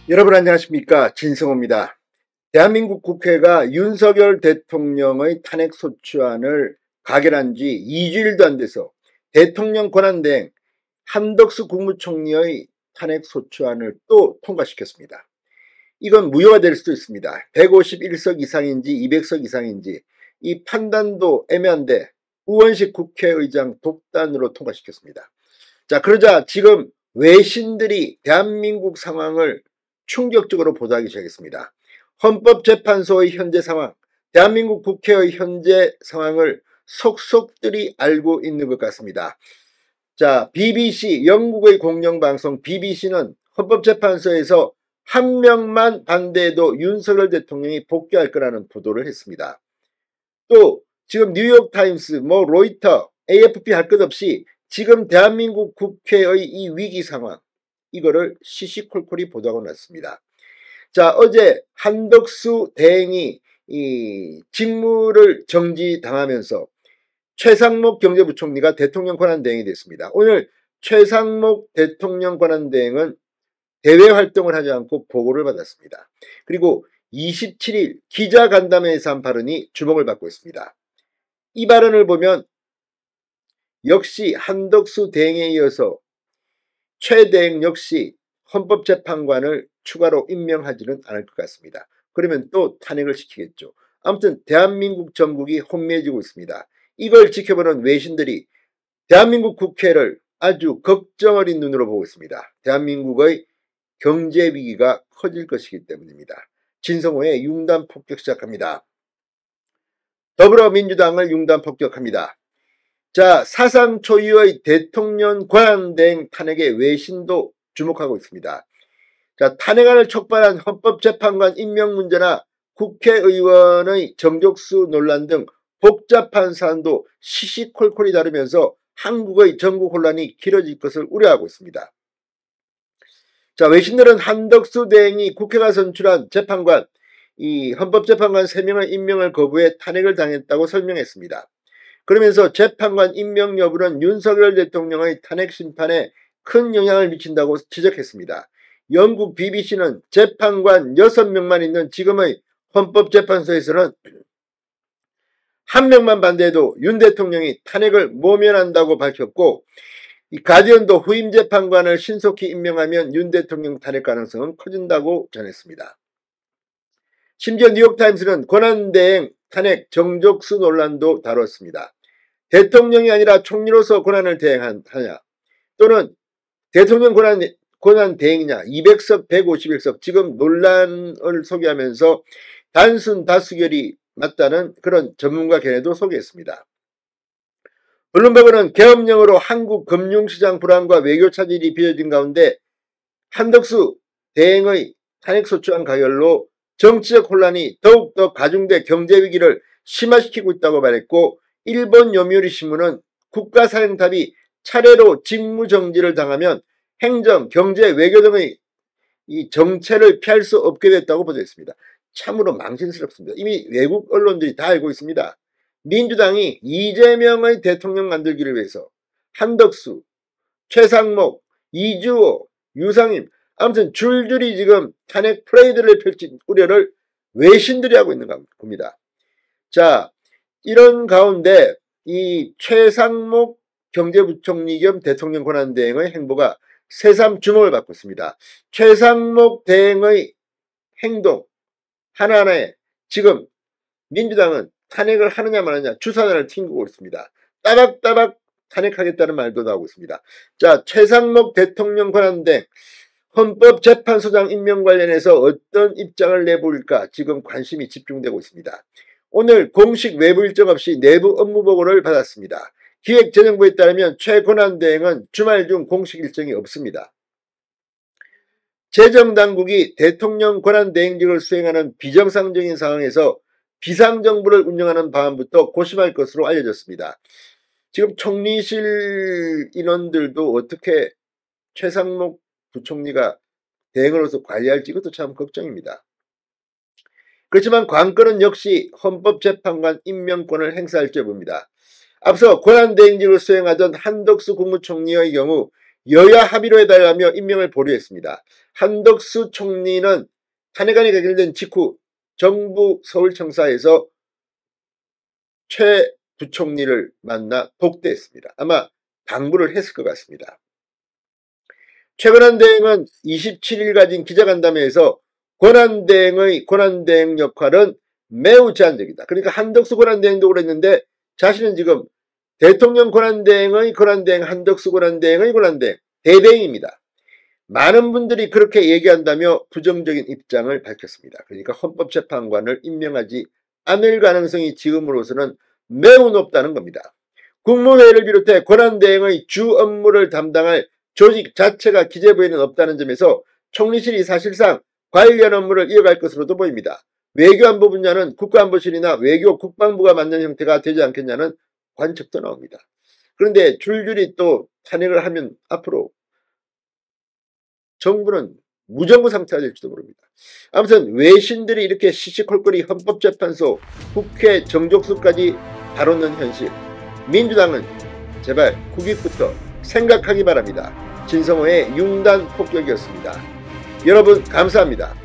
여러분 안녕하십니까, 진성호입니다. 대한민국 국회가 윤석열 대통령의 탄핵소추안을 가결한 지 2주일도 안 돼서 대통령 권한대행 한덕수 국무총리의 탄핵소추안을 또 통과시켰습니다. 이건 무효가 될 수도 있습니다. 151석 이상인지 200석 이상인지 이 판단도 애매한데 우원식 국회의장 독단으로 통과시켰습니다. 자, 그러자 지금 외신들이 대한민국 상황을 충격적으로 보도하기 시작했습니다. 헌법재판소의 현재 상황, 대한민국 국회의 현재 상황을 속속들이 알고 있는 것 같습니다. 자, BBC, 영국의 공영방송 BBC는 헌법재판소에서 한 명만 반대해도 윤석열 대통령이 복귀할 거라는 보도를 했습니다. 또 지금 뉴욕타임스, 로이터, AFP 할 것 없이 지금 대한민국 국회의 이 위기 상황, 이거를 시시콜콜이 보도하고 났습니다. 자, 어제 한덕수 대행이 이 직무를 정지당하면서 최상목 경제부총리가 대통령 권한대행이 됐습니다. 오늘 최상목 대통령 권한대행은 대외 활동을 하지 않고 보고를 받았습니다. 그리고 27일 기자간담회에서 한 발언이 주목을 받고 있습니다. 이 발언을 보면 역시 한덕수 대행에 이어서 최 대행 역시 헌법재판관을 추가로 임명하지는 않을 것 같습니다. 그러면 또 탄핵을 시키겠죠. 아무튼 대한민국 전국이 혼미해지고 있습니다. 이걸 지켜보는 외신들이 대한민국 국회를 아주 걱정 어린 눈으로 보고 있습니다. 대한민국의 경제 위기가 커질 것이기 때문입니다. 진성호의 융단 폭격 시작합니다. 더불어민주당을 융단 폭격합니다. 자, 사상 초유의 대통령 권한대행 탄핵에 외신도 주목하고 있습니다. 자, 탄핵안을 촉발한 헌법재판관 임명 문제나 국회의원의 정족수 논란 등 복잡한 사안도 시시콜콜이 다루면서 한국의 정국 혼란이 길어질 것을 우려하고 있습니다. 자, 외신들은 한덕수 대행이 국회가 선출한 재판관, 이 헌법재판관 3명의 임명을 거부해 탄핵을 당했다고 설명했습니다. 그러면서 재판관 임명 여부는 윤석열 대통령의 탄핵 심판에 큰 영향을 미친다고 지적했습니다. 영국 BBC는 재판관 6명만 있는 지금의 헌법재판소에서는 한 명만 반대해도 윤 대통령이 탄핵을 모면한다고 밝혔고, 이 가디언도 후임 재판관을 신속히 임명하면 윤 대통령 탄핵 가능성은 커진다고 전했습니다. 심지어 뉴욕타임스는 권한대행 탄핵 정족수 논란도 다뤘습니다. 대통령이 아니라 총리로서 권한을 대행하냐, 또는 대통령 권한 대행이냐, 200석, 151석, 지금 논란을 소개하면서 단순 다수결이 맞다는 그런 전문가 견해도 소개했습니다. 블룸버그는 계엄령으로 한국 금융시장 불안과 외교 차질이 빚어진 가운데 한덕수 대행의 탄핵소추안 가결로 정치적 혼란이 더욱더 가중돼 경제위기를 심화시키고 있다고 말했고, 일본 요미우리 신문은 국가사령탑이 차례로 직무정지를 당하면 행정, 경제, 외교 등의 이 정체를 피할 수 없게 됐다고 보도했습니다. 참으로 망신스럽습니다. 이미 외국 언론들이 다 알고 있습니다. 민주당이 이재명의 대통령 만들기를 위해서 한덕수, 최상목, 이주호, 유상임, 아무튼 줄줄이 지금 탄핵 프레이드를 펼친 우려를 외신들이 하고 있는 겁니다. 자, 이런 가운데 이 최상목 경제부총리 겸 대통령 권한대행의 행보가 새삼 주목을 받고 있습니다. 최상목 대행의 행동 하나하나에 지금 민주당은 탄핵을 하느냐 마느냐 주사단을 튕기고 있습니다. 따박따박 탄핵하겠다는 말도 나오고 있습니다. 자, 최상목 대통령 권한대행 헌법재판소장 임명 관련해서 어떤 입장을 내보일까 지금 관심이 집중되고 있습니다. 오늘 공식 외부 일정 없이 내부 업무 보고를 받았습니다. 기획재정부에 따르면 최 권한대행은 주말 중 공식 일정이 없습니다. 재정당국이 대통령 권한대행직을 수행하는 비정상적인 상황에서 비상정부를 운영하는 방안부터 고심할 것으로 알려졌습니다. 지금 총리실 인원들도 어떻게 최상목 부총리가 대행으로서 관리할지 이것도 참 걱정입니다. 그렇지만 관건은 역시 헌법재판관 임명권을 행사할지 여부입니다. 앞서 권한대행직을 수행하던 한덕수 국무총리의 경우 여야 합의로 해달라며 임명을 보류했습니다. 한덕수 총리는 탄핵안이 개결된 직후 정부 서울청사에서 최 부총리를 만나 복대했습니다. 아마 당부를 했을 것 같습니다. 최근한 대행은 27일 가진 기자간담회에서 권한대행의 역할은 매우 제한적이다. 그러니까 한덕수 권한대행도 그랬는데 자신은 지금 대통령 권한대행의 권한대행, 한덕수 권한대행의 권한대행, 대대행입니다. 많은 분들이 그렇게 얘기한다며 부정적인 입장을 밝혔습니다. 그러니까 헌법재판관을 임명하지 않을 가능성이 지금으로서는 매우 높다는 겁니다. 국무회의를 비롯해 권한대행의 주 업무를 담당할 조직 자체가 기재부에는 없다는 점에서 총리실이 사실상 관련 업무를 이어갈 것으로도 보입니다. 외교안보 분야는 국가안보실이나 외교 국방부가 맡는 형태가 되지 않겠냐는 관측도 나옵니다. 그런데 줄줄이 또 탄핵을 하면 앞으로 정부는 무정부 상태가 될지도 모릅니다. 아무튼 외신들이 이렇게 시시콜콜이 헌법재판소, 국회 정족수까지 다루는 현실, 민주당은 제발 국익부터 생각하기 바랍니다. 진성호의 융단 폭격이었습니다. 여러분 감사합니다.